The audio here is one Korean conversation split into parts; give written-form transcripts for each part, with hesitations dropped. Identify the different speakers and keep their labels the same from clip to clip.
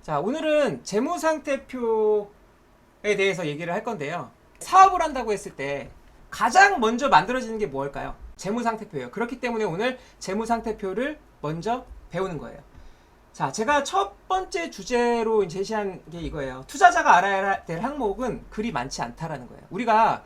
Speaker 1: 자, 오늘은 재무상태표에 대해서 얘기를 할 건데요. 사업을 한다고 했을 때 가장 먼저 만들어지는 게 뭘까요? 재무상태표예요. 그렇기 때문에 오늘 재무상태표를 먼저 배우는 거예요. 자, 제가 첫 번째 주제로 제시한 게 이거예요. 투자자가 알아야 될 항목은 그리 많지 않다라는 거예요. 우리가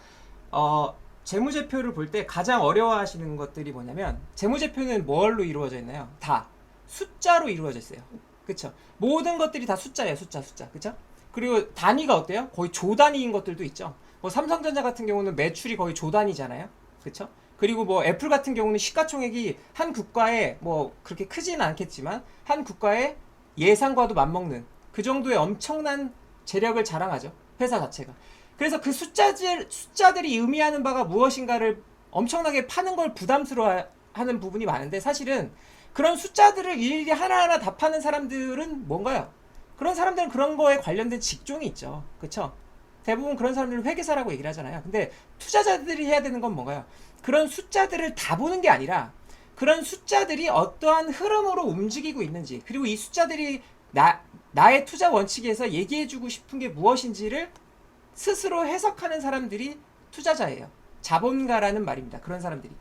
Speaker 1: 재무제표를 볼 때 가장 어려워하시는 것들이 뭐냐면, 재무제표는 뭘로 이루어져 있나요? 다 숫자로 이루어져 있어요. 그쵸? 모든 것들이 다 숫자예요. 숫자. 그쵸? 그리고 단위가 어때요? 거의 조 단위인 것들도 있죠. 뭐 삼성전자 같은 경우는 매출이 거의 조 단위잖아요. 그쵸? 그리고 뭐 애플 같은 경우는 시가총액이 한 국가에 뭐 그렇게 크지는 않겠지만 한 국가의 예상과도 맞먹는 그 정도의 엄청난 재력을 자랑하죠. 회사 자체가. 그래서 그 숫자들이 의미하는 바가 무엇인가를 엄청나게 파는 걸 부담스러워하는 부분이 많은데, 사실은 그런 숫자들을 일일이 하나하나 다 파는 사람들은 뭔가요? 그런 사람들은 그런 거에 관련된 직종이 있죠. 그쵸? 대부분 그런 사람들은 회계사라고 얘기를 하잖아요. 근데 투자자들이 해야 되는 건 뭔가요? 그런 숫자들을 다 보는 게 아니라 그런 숫자들이 어떠한 흐름으로 움직이고 있는지, 그리고 이 숫자들이 나의 투자 원칙에서 얘기해주고 싶은 게 무엇인지를 스스로 해석하는 사람들이 투자자예요. 자본가라는 말입니다. 그런 사람들이.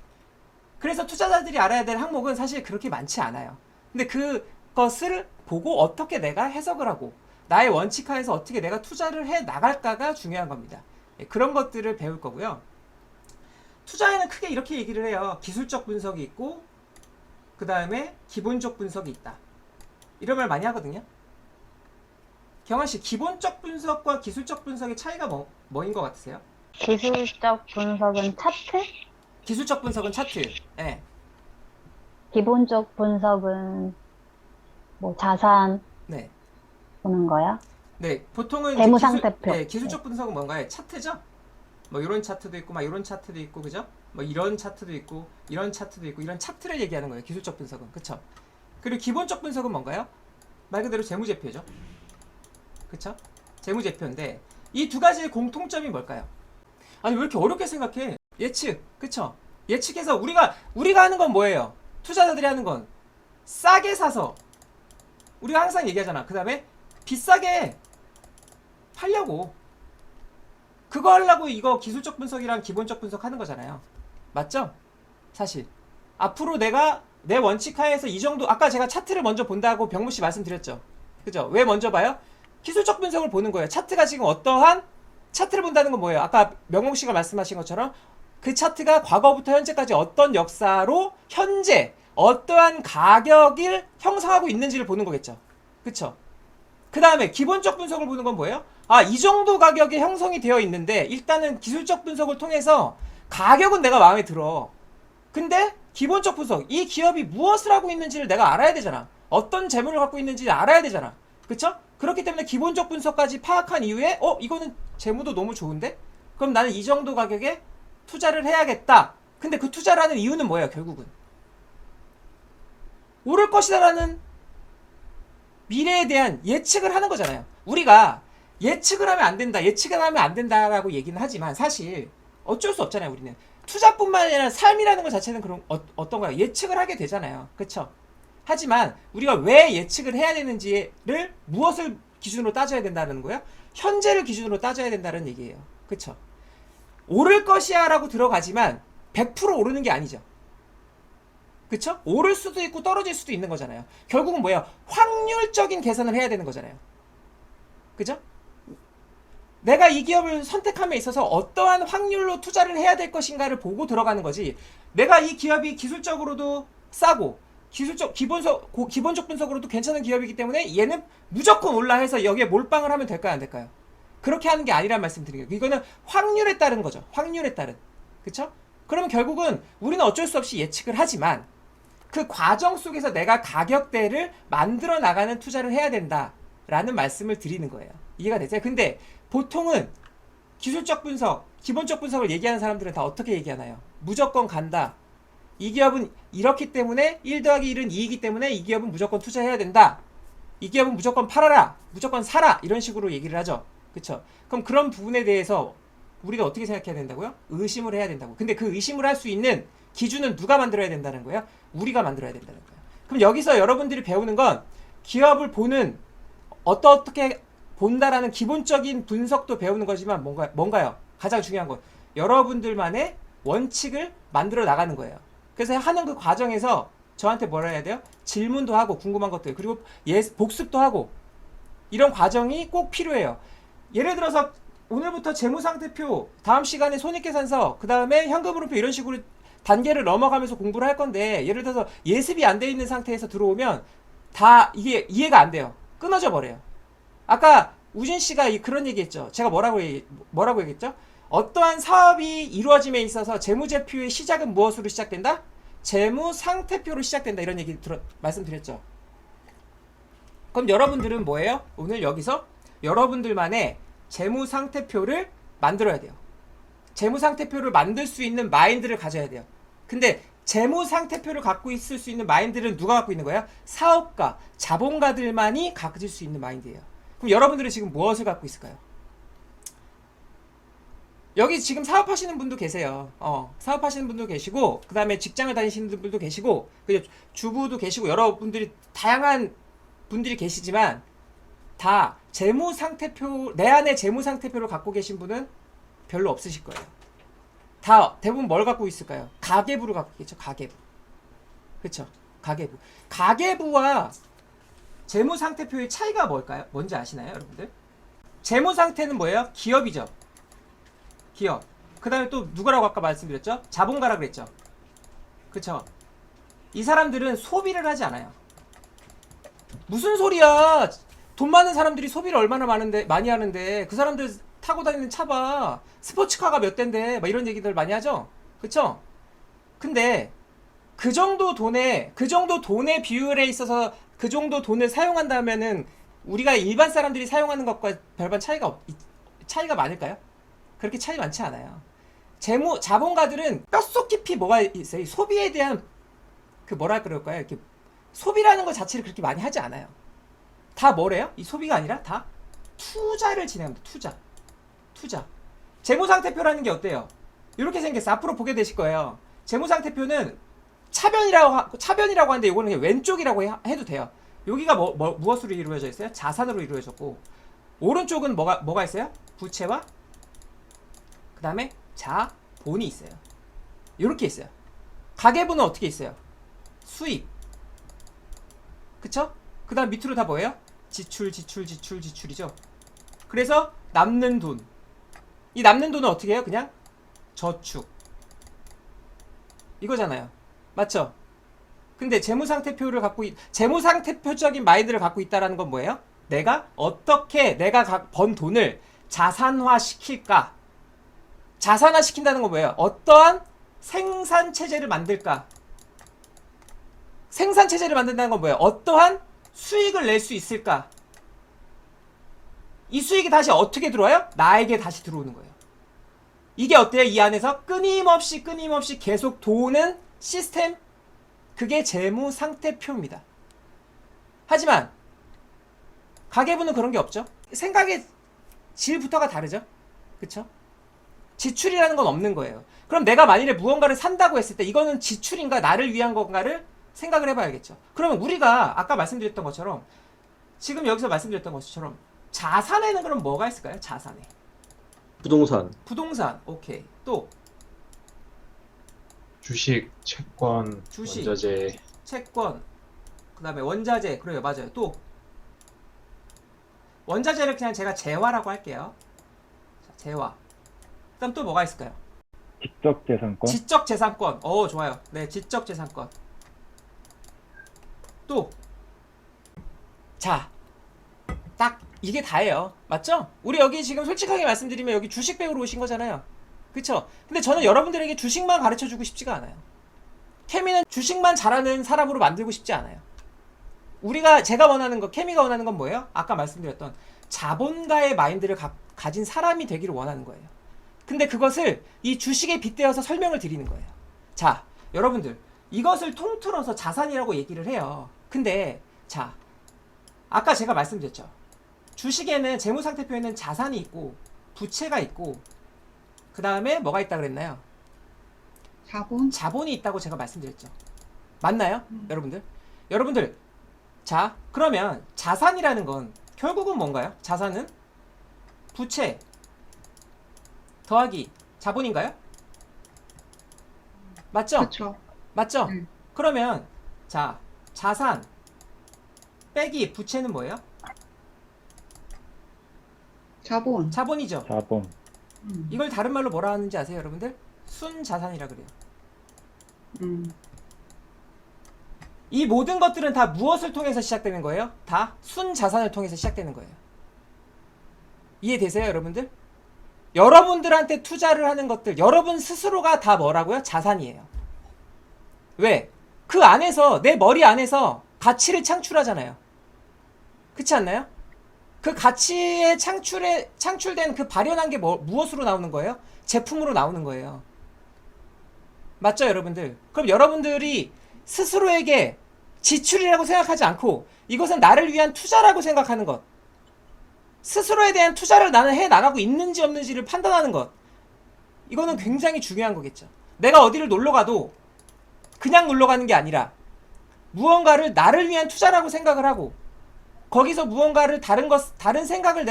Speaker 1: 그래서 투자자들이 알아야 될 항목은 사실 그렇게 많지 않아요. 근데 그것을 보고 어떻게 내가 해석을 하고 나의 원칙하에서 어떻게 내가 투자를 해 나갈까가 중요한 겁니다. 그런 것들을 배울 거고요. 투자에는 크게 이렇게 얘기를 해요. 기술적 분석이 있고, 그 다음에 기본적 분석이 있다. 이런 말 많이 하거든요. 경환씨, 기본적 분석과 기술적 분석의 차이가 뭐인 것 같으세요?
Speaker 2: 기술적 분석은 차트?
Speaker 1: 기술적 분석은 차트. 네.
Speaker 2: 기본적 분석은 뭐 자산
Speaker 1: 네.
Speaker 2: 보는 거야?
Speaker 1: 네. 보통은 이제
Speaker 2: 재무상태표.
Speaker 1: 기술적 분석은 뭔가요? 차트죠? 뭐 이런 차트도 있고, 막 이런 차트도 있고, 그죠? 뭐 이런 차트도 있고, 이런 차트도 있고, 이런 차트를 얘기하는 거예요. 기술적 분석은. 그쵸? 그리고 기본적 분석은 뭔가요? 말 그대로 재무제표죠. 그쵸? 재무제표인데, 이 두 가지의 공통점이 뭘까요? 아니, 왜 이렇게 어렵게 생각해? 예측. 그쵸? 예측해서 우리가 하는 건 뭐예요? 투자자들이 하는 건 싸게 사서, 우리가 항상 얘기하잖아. 그 다음에 비싸게 팔려고. 그거 하려고 이거 기술적 분석이랑 기본적 분석 하는 거잖아요. 맞죠? 사실 앞으로 내가 내 원칙 하에서 이 정도, 아까 제가 차트를 먼저 본다고 병무씨 말씀드렸죠. 그죠? 왜 먼저 봐요? 기술적 분석을 보는 거예요. 차트가 지금 어떠한 차트를 본다는 건 뭐예요? 아까 명홍씨가 말씀하신 것처럼 그 차트가 과거부터 현재까지 어떤 역사로 현재 어떠한 가격을 형성하고 있는지를 보는 거겠죠. 그쵸? 그 다음에 기본적 분석을 보는 건 뭐예요? 아, 이 정도 가격이 형성이 되어 있는데 일단은 기술적 분석을 통해서 가격은 내가 마음에 들어. 근데 기본적 분석, 이 기업이 무엇을 하고 있는지를 내가 알아야 되잖아. 어떤 재물을 갖고 있는지 알아야 되잖아. 그쵸? 그렇기 때문에 기본적 분석까지 파악한 이후에 이거는 재무도 너무 좋은데? 그럼 나는 이 정도 가격에 투자를 해야겠다. 근데 그 투자라는 이유는 뭐예요? 결국은 오를 것이다라는 미래에 대한 예측을 하는 거잖아요. 우리가 예측을 하면 안 된다, 예측을 하면 안 된다라고 얘기는 하지만 사실 어쩔 수 없잖아요. 우리는 투자뿐만 아니라 삶이라는 것 자체는 그런 어떤가요? 예측을 하게 되잖아요. 그쵸? 하지만 우리가 왜 예측을 해야 되는지를 무엇을 기준으로 따져야 된다는 거예요? 현재를 기준으로 따져야 된다는 얘기예요. 그쵸? 오를 것이야 라고 들어가지만 100% 오르는 게 아니죠. 그쵸? 오를 수도 있고 떨어질 수도 있는 거잖아요. 결국은 뭐예요? 확률적인 계산을 해야 되는 거잖아요. 그죠? 내가 이 기업을 선택함에 있어서 어떠한 확률로 투자를 해야 될 것인가를 보고 들어가는 거지, 내가 이 기업이 기술적으로도 싸고 기본적 분석으로도 괜찮은 기업이기 때문에 얘는 무조건 올라 해서 여기에 몰빵을 하면 될까요, 안 될까요? 그렇게 하는 게 아니란 말씀 드리는 거예요. 이거는 확률에 따른 거죠. 확률에 따른. 그쵸? 그러면 결국은 우리는 어쩔 수 없이 예측을 하지만 그 과정 속에서 내가 가격대를 만들어 나가는 투자를 해야 된다라는 말씀을 드리는 거예요. 이해가 되세요? 근데 보통은 기술적 분석, 기본적 분석을 얘기하는 사람들은 다 어떻게 얘기하나요? 무조건 간다. 이 기업은 이렇기 때문에 1 더하기 1은 2이기 때문에 이 기업은 무조건 투자해야 된다. 이 기업은 무조건 팔아라. 무조건 사라. 이런 식으로 얘기를 하죠. 그쵸? 그럼 그런 부분에 대해서 우리가 어떻게 생각해야 된다고요? 의심을 해야 된다고. 근데 그 의심을 할 수 있는 기준은 누가 만들어야 된다는 거예요? 우리가 만들어야 된다는 거예요. 그럼 여기서 여러분들이 배우는 건 기업을 보는 어떻게 본다라는 기본적인 분석도 배우는 거지만 뭔가요? 가장 중요한 건 여러분들만의 원칙을 만들어 나가는 거예요. 그래서 하는 그 과정에서 저한테 뭐라 해야 돼요? 질문도 하고 궁금한 것들 그리고 복습도 하고 이런 과정이 꼭 필요해요. 예를 들어서 오늘부터 재무상태표, 다음 시간에 손익계산서, 그 다음에 현금흐름표 이런 식으로 단계를 넘어가면서 공부를 할 건데 예를 들어서 예습이 안 돼 있는 상태에서 들어오면 다 이게 이해가 안 돼요. 끊어져 버려요. 아까 우진 씨가 그런 얘기했죠. 제가 뭐라고 얘기했죠? 어떠한 사업이 이루어짐에 있어서 재무제표의 시작은 무엇으로 시작된다? 재무상태표로 시작된다. 이런 얘기 말씀드렸죠. 그럼 여러분들은 뭐예요? 오늘 여기서 여러분들만의 재무상태표를 만들어야 돼요. 재무상태표를 만들 수 있는 마인드를 가져야 돼요. 근데 재무상태표를 갖고 있을 수 있는 마인드는 누가 갖고 있는 거야? 사업가, 자본가들만이 가질 수 있는 마인드예요. 그럼 여러분들은 지금 무엇을 갖고 있을까요? 여기 지금 사업하시는 분도 계세요. 사업하시는 분도 계시고, 그 다음에 직장을 다니시는 분도 계시고, 주부도 계시고, 여러분들이 다양한 분들이 계시지만, 다 재무상태표, 내 안에 재무상태표를 갖고 계신 분은 별로 없으실 거예요. 다 대부분 뭘 갖고 있을까요? 가계부를 갖고 있겠죠. 가계부. 그렇죠. 가계부. 가계부와 재무상태표의 차이가 뭘까요? 뭔지 아시나요, 여러분들? 재무상태는 뭐예요? 기업이죠. 기업. 그 다음에 또 누구라고 아까 말씀드렸죠? 자본가라 그랬죠. 그쵸? 이 사람들은 소비를 하지 않아요. 무슨 소리야? 돈 많은 사람들이 소비를 얼마나 많이 하는데 그 사람들 타고 다니는 차봐. 스포츠카가 몇 대인데 막 이런 얘기들 많이 하죠. 그쵸? 근데 그 정도 돈의 비율에 있어서 그 정도 돈을 사용한다면은 우리가 일반 사람들이 사용하는 것과 별반 차이가 많을까요? 그렇게 차이 많지 않아요. 자본가들은 뼛속 깊이 뭐가 있어요? 소비에 대한 그 뭐라 그럴까요? 이렇게 소비라는 것 자체를 그렇게 많이 하지 않아요. 다 뭐래요? 이 소비가 아니라 다 투자를 진행합니다. 투자. 재무상태표라는 게 어때요? 이렇게 생겼어요. 앞으로 보게 되실 거예요. 재무상태표는 차변이라고 하는데 이거는 그냥 왼쪽이라고 해도 돼요. 여기가 무엇으로 이루어져 있어요? 자산으로 이루어졌고 오른쪽은 뭐가 있어요? 부채와 그 다음에 자본이 있어요. 이렇게 있어요. 가계부는 어떻게 있어요? 수입. 그쵸? 그 다음 밑으로 다 뭐예요? 지출이죠. 그래서 남는 돈. 이 남는 돈은 어떻게 해요? 그냥 저축. 이거잖아요. 맞죠? 근데 재무상태표적인 마인드를 갖고 있다라는 건 뭐예요? 내가 어떻게 내가 번 돈을 자산화시킬까? 자산화시킨다는 건 뭐예요? 어떠한 생산체제를 만들까? 생산체제를 만든다는 건 뭐예요? 어떠한 수익을 낼 수 있을까? 이 수익이 다시 어떻게 들어와요? 나에게 다시 들어오는 거예요. 이게 어때요? 이 안에서 끊임없이 계속 도는 시스템? 그게 재무상태표입니다. 하지만 가계부는 그런 게 없죠. 생각의 질부터가 다르죠. 그쵸? 지출이라는 건 없는 거예요. 그럼 내가 만일에 무언가를 산다고 했을 때 이거는 지출인가 나를 위한 건가를 생각을 해봐야겠죠. 그러면 우리가 아까 말씀드렸던 것처럼 지금 여기서 말씀드렸던 것처럼 자산에는 그럼 뭐가 있을까요? 자산에 부동산. 오케이. 또
Speaker 3: 주식, 채권,
Speaker 1: 주식.
Speaker 3: 원자재,
Speaker 1: 채권, 그 다음에 원자재. 그래요. 맞아요. 또 원자재를 그냥 제가 재화라고 할게요. 자, 재화. 그 다음 또 뭐가 있을까요?
Speaker 4: 지적재산권?
Speaker 1: 지적재산권. 좋아요. 네, 지적재산권. 또 자, 딱 이게 다예요. 맞죠? 우리 여기 지금 솔직하게 말씀드리면 여기 주식 배우러 오신 거잖아요. 그쵸? 근데 저는 여러분들에게 주식만 가르쳐주고 싶지가 않아요. 케미는 주식만 잘하는 사람으로 만들고 싶지 않아요. 케미가 원하는 건 뭐예요? 아까 말씀드렸던 자본가의 마인드를 가진 사람이 되기를 원하는 거예요. 근데 그것을 이 주식에 빗대어서 설명을 드리는 거예요. 자, 여러분들 이것을 통틀어서 자산이라고 얘기를 해요. 근데 자, 아까 제가 말씀드렸죠. 주식에는 재무상태표에는 자산이 있고 부채가 있고 그 다음에 뭐가 있다 그랬나요? 자본이 있다고 제가 말씀드렸죠. 맞나요? 여러분들? 자, 그러면 자산이라는 건 결국은 뭔가요? 자산은 부채 더하기 자본인가요? 맞죠?
Speaker 5: 그렇죠.
Speaker 1: 맞죠?
Speaker 5: 음.
Speaker 1: 그러면 자, 자산 빼기 부채는 뭐예요?
Speaker 5: 자본.
Speaker 1: 자본이죠.
Speaker 4: 자본,
Speaker 1: 이걸 다른 말로 뭐라 하는지 아세요, 여러분들? 순자산이라 그래요.
Speaker 5: 음.
Speaker 1: 이 모든 것들은 다 무엇을 통해서 시작되는 거예요? 다 순자산을 통해서 시작되는 거예요. 이해되세요, 여러분들? 여러분들한테 투자를 하는 것들, 여러분 스스로가 다 뭐라고요? 자산이에요. 왜? 그 안에서, 내 머리 안에서 가치를 창출하잖아요. 그렇지 않나요? 그 가치에 창출된 그 발현한 게 무엇으로 나오는 거예요? 제품으로 나오는 거예요. 맞죠, 여러분들? 그럼 여러분들이 스스로에게 지출이라고 생각하지 않고 이것은 나를 위한 투자라고 생각하는 것, 스스로에 대한 투자를 나는 해 나가고 있는지 없는지를 판단하는 것, 이거는 굉장히 중요한 거겠죠. 내가 어디를 놀러 가도 그냥 놀러 가는 게 아니라 무언가를 나를 위한 투자라고 생각을 하고 거기서 무언가를 다른 생각을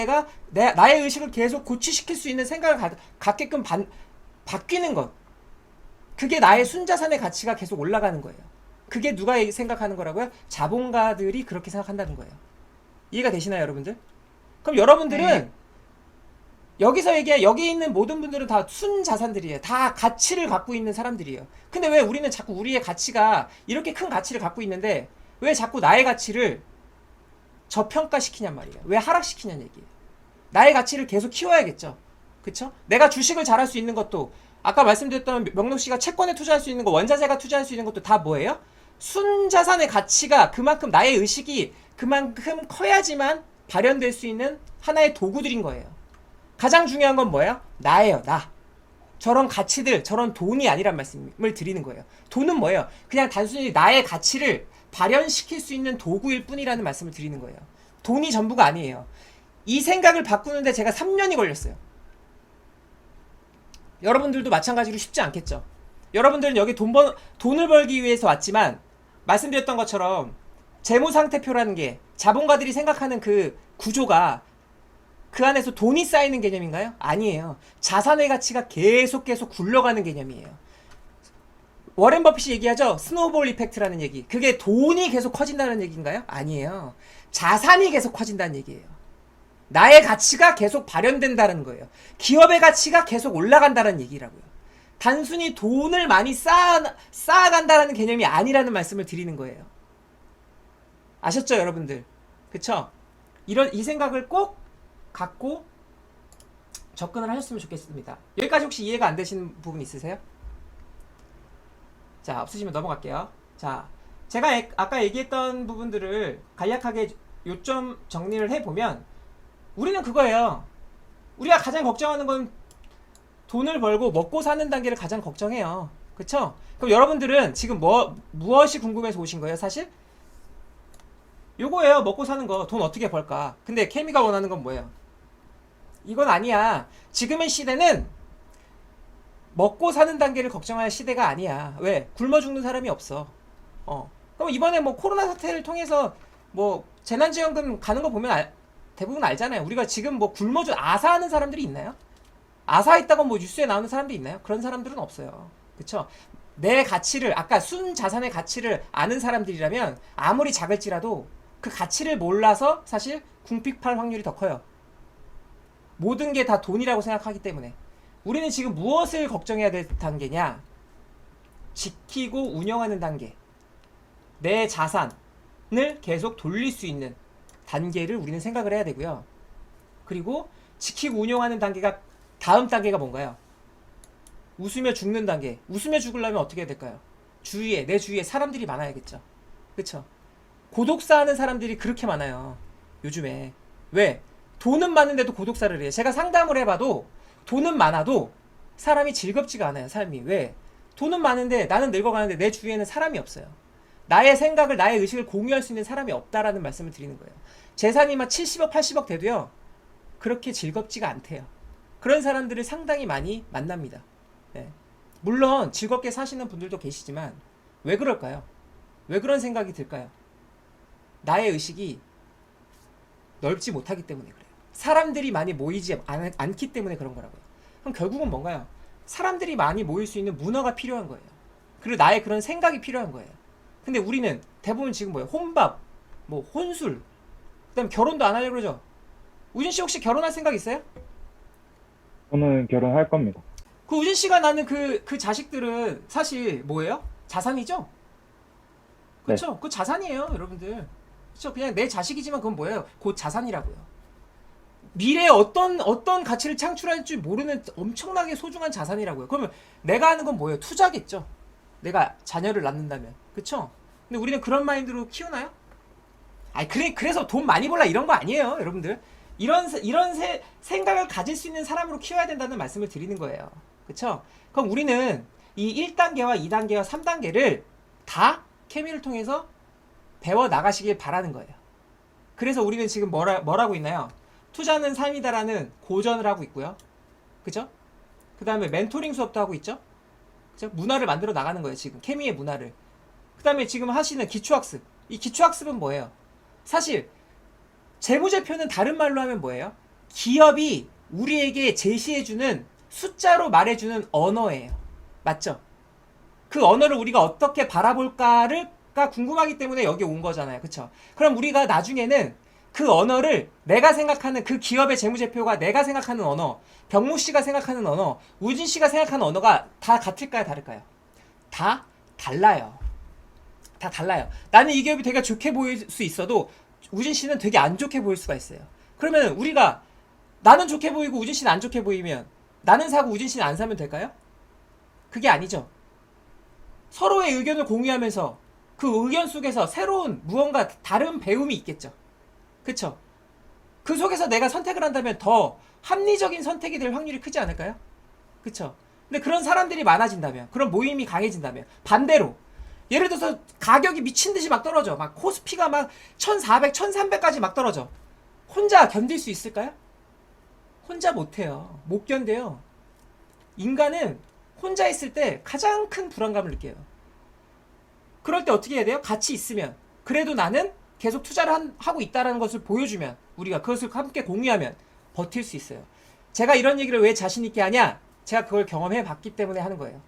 Speaker 1: 나의 의식을 계속 고취시킬 수 있는 생각을 갖게끔 바뀌는 것, 그게 나의 순자산의 가치가 계속 올라가는 거예요. 그게 누가 생각하는 거라고요? 자본가들이 그렇게 생각한다는 거예요. 이해가 되시나요, 여러분들? 그럼 여러분들은 여기 있는 모든 분들은 다 순자산들이에요. 다 가치를 갖고 있는 사람들이에요. 근데 왜 우리는 자꾸 우리의 가치가 이렇게 큰 가치를 갖고 있는데 왜 자꾸 나의 가치를 저평가시키냔 말이에요. 왜 하락시키냐는 얘기예요. 나의 가치를 계속 키워야겠죠. 그쵸? 내가 주식을 잘할 수 있는 것도, 아까 말씀드렸던 명록 씨가 채권에 투자할 수 있는 거, 원자재가 투자할 수 있는 것도 다 뭐예요? 순자산의 가치가 그만큼, 나의 의식이 그만큼 커야지만 발현될 수 있는 하나의 도구들인 거예요. 가장 중요한 건 뭐예요? 나예요, 나. 저런 가치들, 저런 돈이 아니란 말씀을 드리는 거예요. 돈은 뭐예요? 그냥 단순히 나의 가치를 발현시킬 수 있는 도구일 뿐이라는 말씀을 드리는 거예요. 돈이 전부가 아니에요. 이 생각을 바꾸는데 제가 3년이 걸렸어요. 여러분들도 마찬가지로 쉽지 않겠죠. 여러분들은 여기 돈을 벌기 위해서 왔지만, 말씀드렸던 것처럼 재무상태표라는 게 자본가들이 생각하는 그 구조가 그 안에서 돈이 쌓이는 개념인가요? 아니에요. 자산의 가치가 계속 굴러가는 개념이에요. 워렌 버핏이 얘기하죠. 스노우볼 이펙트라는 얘기. 그게 돈이 계속 커진다는 얘기인가요? 아니에요. 자산이 계속 커진다는 얘기예요. 나의 가치가 계속 발현된다는 거예요. 기업의 가치가 계속 올라간다는 얘기라고요. 단순히 돈을 많이 쌓아간다는 개념이 아니라는 말씀을 드리는 거예요. 아셨죠, 여러분들? 그쵸? 이 생각을 꼭 갖고 접근을 하셨으면 좋겠습니다. 여기까지 혹시 이해가 안 되시는 부분 있으세요? 자, 없으시면 넘어갈게요. 자, 제가 아까 얘기했던 부분들을 간략하게 요점 정리를 해보면, 우리는 그거예요. 우리가 가장 걱정하는 건 돈을 벌고 먹고 사는 단계를 가장 걱정해요. 그쵸? 그럼 여러분들은 지금 무엇이 궁금해서 오신 거예요, 사실? 요거예요. 먹고 사는 거. 돈 어떻게 벌까? 근데 케미가 원하는 건 뭐예요? 이건 아니야. 지금의 시대는 먹고 사는 단계를 걱정할 시대가 아니야. 왜? 굶어 죽는 사람이 없어. 그럼 이번에 뭐 코로나 사태를 통해서 뭐 재난지원금 가는 거 보면 대부분 알잖아요. 우리가 지금 뭐 아사하는 사람들이 있나요? 아사했다고 뭐 뉴스에 나오는 사람들이 있나요? 그런 사람들은 없어요. 그쵸? 내 가치를, 아까 순자산의 가치를 아는 사람들이라면 아무리 작을지라도 그 가치를 몰라서 사실 궁핍할 확률이 더 커요. 모든 게 다 돈이라고 생각하기 때문에. 우리는 지금 무엇을 걱정해야 될 단계냐? 지키고 운영하는 단계. 내 자산을 계속 돌릴 수 있는 단계를 우리는 생각을 해야 되고요. 그리고 지키고 운영하는 단계가, 다음 단계가 뭔가요? 웃으며 죽는 단계. 웃으며 죽으려면 어떻게 해야 될까요? 내 주위에 사람들이 많아야겠죠. 그쵸? 고독사하는 사람들이 그렇게 많아요, 요즘에. 왜? 돈은 많은데도 고독사를 해요. 제가 상담을 해봐도 돈은 많아도 사람이 즐겁지가 않아요, 삶이. 왜? 돈은 많은데 나는 늙어가는데 내 주위에는 사람이 없어요. 나의 생각을, 나의 의식을 공유할 수 있는 사람이 없다라는 말씀을 드리는 거예요. 재산이 막 70억, 80억 돼도요, 그렇게 즐겁지가 않대요. 그런 사람들을 상당히 많이 만납니다. 네. 물론 즐겁게 사시는 분들도 계시지만 왜 그럴까요? 왜 그런 생각이 들까요? 나의 의식이 넓지 못하기 때문에 그래요. 사람들이 많이 모이지 않기 때문에 그런 거라고요. 그럼 결국은 뭔가요? 사람들이 많이 모일 수 있는 문화가 필요한 거예요. 그리고 나의 그런 생각이 필요한 거예요. 근데 우리는 대부분 지금 뭐예요? 혼밥, 뭐 혼술, 그다음 결혼도 안 하려고 그러죠. 우진 씨 혹시 결혼할 생각 있어요?
Speaker 4: 저는 결혼할 겁니다.
Speaker 1: 그 우진 씨가 낳는 그 자식들은 사실 뭐예요? 자산이죠? 그렇죠? 그 자산이에요, 여러분들. 그렇죠? 그냥 내 자식이지만 그건 뭐예요? 곧 자산이라고요. 미래에 어떤 가치를 창출할 줄 모르는 엄청나게 소중한 자산이라고요. 그러면 내가 하는 건 뭐예요? 투자겠죠. 내가 자녀를 낳는다면, 그렇죠? 근데 우리는 그런 마인드로 키우나요? 아니 그래서 돈 많이 벌라 이런 거 아니에요, 여러분들. 이런 생각을 가질 수 있는 사람으로 키워야 된다는 말씀을 드리는 거예요. 그쵸? 그럼 우리는 이 1단계와 2단계와 3단계를 다 케미를 통해서 배워 나가시길 바라는 거예요. 그래서 우리는 지금 뭐라고 있나요? 투자는 삶이다라는 고전을 하고 있고요. 그죠? 그 다음에 멘토링 수업도 하고 있죠? 그죠? 문화를 만들어 나가는 거예요, 지금. 케미의 문화를. 그 다음에 지금 하시는 기초학습. 이 기초학습은 뭐예요? 사실 재무제표는 다른 말로 하면 뭐예요? 기업이 우리에게 제시해주는 숫자로 말해주는 언어예요. 맞죠? 그 언어를 우리가 어떻게 바라볼까가 궁금하기 때문에 여기 온 거잖아요. 그쵸? 그럼 우리가 나중에는 그 언어를 내가 생각하는 그 기업의 재무제표가 내가 생각하는 언어, 병무 씨가 생각하는 언어, 우진 씨가 생각하는 언어가 다 같을까요? 다를까요? 다 달라요. 다 달라요. 나는 이 기업이 되게 좋게 보일 수 있어도 우진 씨는 되게 안 좋게 보일 수가 있어요. 그러면 우리가 나는 좋게 보이고 우진 씨는 안 좋게 보이면 나는 사고 우진 씨는 안 사면 될까요? 그게 아니죠. 서로의 의견을 공유하면서 그 의견 속에서 새로운 무언가 다른 배움이 있겠죠. 그쵸? 그 속에서 내가 선택을 한다면 더 합리적인 선택이 될 확률이 크지 않을까요? 그쵸? 근데 그런 사람들이 많아진다면, 그런 모임이 강해진다면, 반대로 예를 들어서 가격이 미친 듯이 막 떨어져. 막 코스피가 막 1400, 1300까지 막 떨어져. 혼자 견딜 수 있을까요? 혼자 못해요. 못 견뎌요. 인간은 혼자 있을 때 가장 큰 불안감을 느껴요. 그럴 때 어떻게 해야 돼요? 같이 있으면. 그래도 나는 계속 투자를 하고 있다는 것을 보여주면, 우리가 그것을 함께 공유하면 버틸 수 있어요. 제가 이런 얘기를 왜 자신 있게 하냐? 제가 그걸 경험해 봤기 때문에 하는 거예요.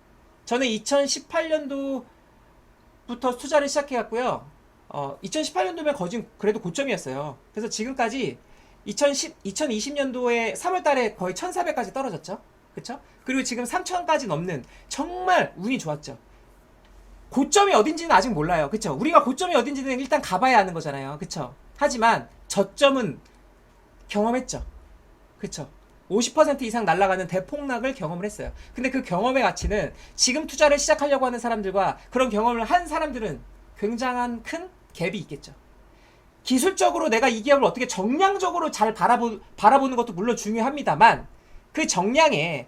Speaker 1: 저는 2018년도 부터 투자를 시작해갔고요. 2018년도면 거진 그래도 고점이었어요. 그래서 지금까지 2020년도에 3월달에 거의 1,400까지 떨어졌죠. 그쵸? 그리고 지금 3,000까지 넘는 정말 운이 좋았죠. 고점이 어딘지는 아직 몰라요. 그쵸? 우리가 고점이 어딘지는 일단 가봐야 아는 거잖아요. 그쵸? 하지만 저점은 경험했죠. 그쵸? 50% 이상 날아가는 대폭락을 경험을 했어요. 근데 그 경험의 가치는 지금 투자를 시작하려고 하는 사람들과 그런 경험을 한 사람들은 굉장한 큰 갭이 있겠죠. 기술적으로 내가 이 기업을 어떻게 정량적으로 잘 바라보는 것도 물론 중요합니다만 그 정량에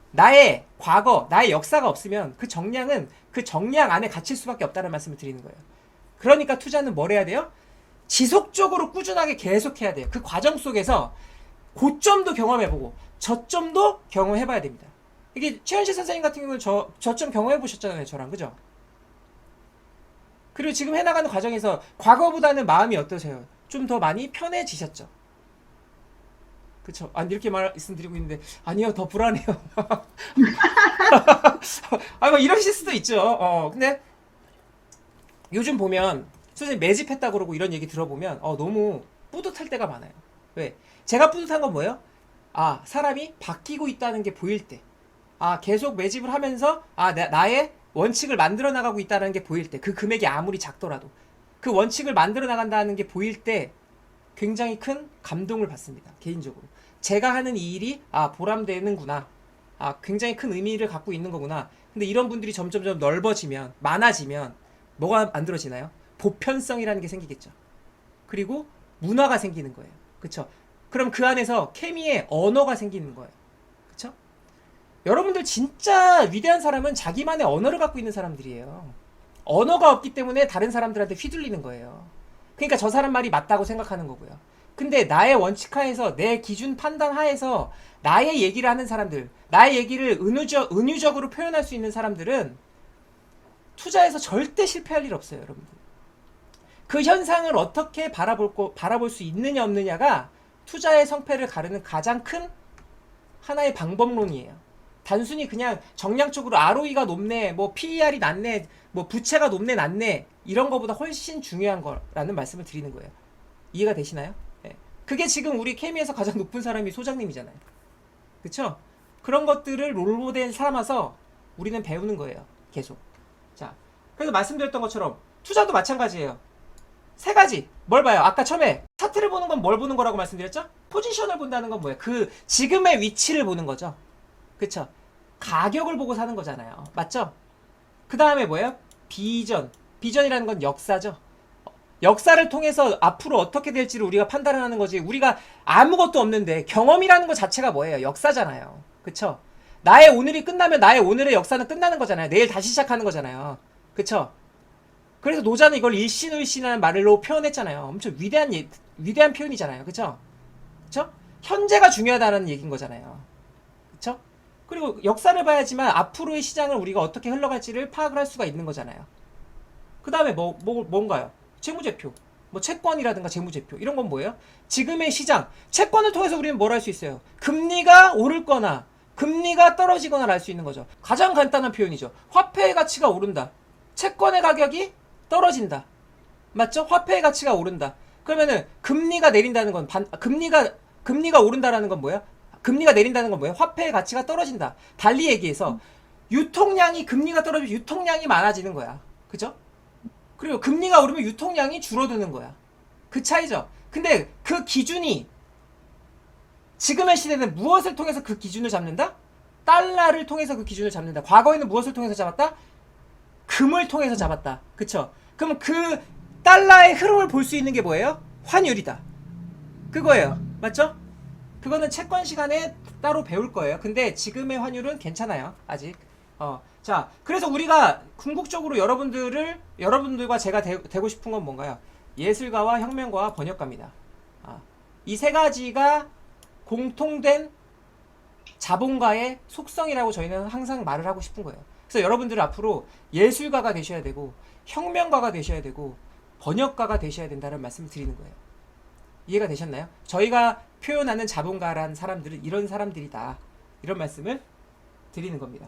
Speaker 1: 나의 과거, 나의 역사가 없으면 그 정량은 그 정량 안에 갇힐 수밖에 없다는 말씀을 드리는 거예요. 그러니까 투자는 뭘 해야 돼요? 지속적으로 꾸준하게 계속해야 돼요. 그 과정 속에서 고점도 경험해보고 저점도 경험해봐야 됩니다. 이게 최현실 선생님 같은 경우는 저점 경험해보셨잖아요, 저랑. 그죠? 그리고 지금 해나가는 과정에서 과거보다는 마음이 어떠세요? 좀 더 많이 편해지셨죠? 그쵸? 아니, 이렇게 말씀드리고 있는데, 아니요, 더 불안해요. 뭐 이러실 수도 있죠. 근데 요즘 보면, 선생님 매집했다 그러고 이런 얘기 들어보면, 너무 뿌듯할 때가 많아요. 왜? 제가 뿌듯한 건 뭐예요? 사람이 바뀌고 있다는 게 보일 때. 계속 매집을 하면서, 나의 원칙을 만들어 나가고 있다는 게 보일 때. 그 금액이 아무리 작더라도. 그 원칙을 만들어 나간다는 게 보일 때 굉장히 큰 감동을 받습니다. 개인적으로. 제가 하는 이 일이, 보람되는구나. 굉장히 큰 의미를 갖고 있는 거구나. 근데 이런 분들이 점점점 넓어지면, 많아지면, 뭐가 만들어지나요? 보편성이라는 게 생기겠죠. 그리고 문화가 생기는 거예요. 그쵸? 그럼 그 안에서 케미의 언어가 생기는 거예요. 그쵸? 여러분들 진짜 위대한 사람은 자기만의 언어를 갖고 있는 사람들이에요. 언어가 없기 때문에 다른 사람들한테 휘둘리는 거예요. 그러니까 저 사람 말이 맞다고 생각하는 거고요. 근데 나의 원칙 하에서, 내 기준 판단 하에서 나의 얘기를 하는 사람들, 나의 얘기를 은유적으로 표현할 수 있는 사람들은 투자에서 절대 실패할 일 없어요, 여러분들. 그 현상을 어떻게 바라볼 수 있느냐 없느냐가 투자의 성패를 가르는 가장 큰 하나의 방법론이에요. 단순히 그냥 정량적으로 ROE가 높네, 뭐 PER이 낮네, 뭐 부채가 높네 낮네 이런 거보다 훨씬 중요한 거라는 말씀을 드리는 거예요. 이해가 되시나요? 네. 그게 지금 우리 케미에서 가장 높은 사람이 소장님이잖아요. 그쵸? 그런 것들을 롤모델 삼아서 우리는 배우는 거예요. 계속. 자, 그래서 말씀드렸던 것처럼 투자도 마찬가지예요. 세 가지. 뭘 봐요? 아까 처음에 차트를 보는 건 뭘 보는 거라고 말씀드렸죠? 포지션을 본다는 건 뭐예요? 그 지금의 위치를 보는 거죠. 그쵸? 가격을 보고 사는 거잖아요. 맞죠? 그 다음에 뭐예요? 비전. 비전이라는 건 역사죠. 역사를 통해서 앞으로 어떻게 될지를 우리가 판단을 하는 거지. 우리가 아무것도 없는데 경험이라는 것 자체가 뭐예요? 역사잖아요. 그쵸? 나의 오늘이 끝나면 나의 오늘의 역사는 끝나는 거잖아요. 내일 다시 시작하는 거잖아요. 그쵸? 그래서 노자는 이걸 일신의신이라는 말로 표현했잖아요. 엄청 위대한 표현이잖아요. 그쵸? 그쵸? 현재가 중요하다는 얘기인 거잖아요. 그쵸? 그리고 역사를 봐야지만 앞으로의 시장을 우리가 어떻게 흘러갈지를 파악을 할 수가 있는 거잖아요. 그 다음에 뭔가요? 재무제표. 뭐 채권이라든가 재무제표. 이런 건 뭐예요? 지금의 시장. 채권을 통해서 우리는 뭘 할 수 있어요? 금리가 오를 거나 금리가 떨어지거나 알 수 있는 거죠. 가장 간단한 표현이죠. 화폐의 가치가 오른다. 채권의 가격이 떨어진다. 맞죠? 화폐의 가치가 오른다. 그러면은 금리가 내린다는 건 금리가 오른다라는 건 뭐예요? 금리가 내린다는 건 뭐예요? 화폐의 가치가 떨어진다. 달리 얘기해서 유통량이 금리가 떨어지면 유통량이 많아지는 거야. 그죠? 그리고 금리가 오르면 유통량이 줄어드는 거야. 그 차이죠. 근데 그 기준이 지금의 시대는 무엇을 통해서 그 기준을 잡는다? 달러를 통해서 그 기준을 잡는다. 과거에는 무엇을 통해서 잡았다? 금을 통해서 잡았다. 그쵸? 그럼 그 달러의 흐름을 볼 수 있는 게 뭐예요? 환율이다. 그거예요. 맞죠? 그거는 채권 시간에 따로 배울 거예요. 근데 지금의 환율은 괜찮아요. 아직. 자, 그래서 우리가 궁극적으로 여러분들과 제가 되고 싶은 건 뭔가요? 예술가와 혁명가와 번역가입니다. 이 세 가지가 공통된 자본가의 속성이라고 저희는 항상 말을 하고 싶은 거예요. 그래서 여러분들은 앞으로 예술가가 되셔야 되고 혁명가가 되셔야 되고 번역가가 되셔야 된다는 말씀을 드리는 거예요. 이해가 되셨나요? 저희가 표현하는 자본가란 사람들은 이런 사람들이다. 이런 말씀을 드리는 겁니다.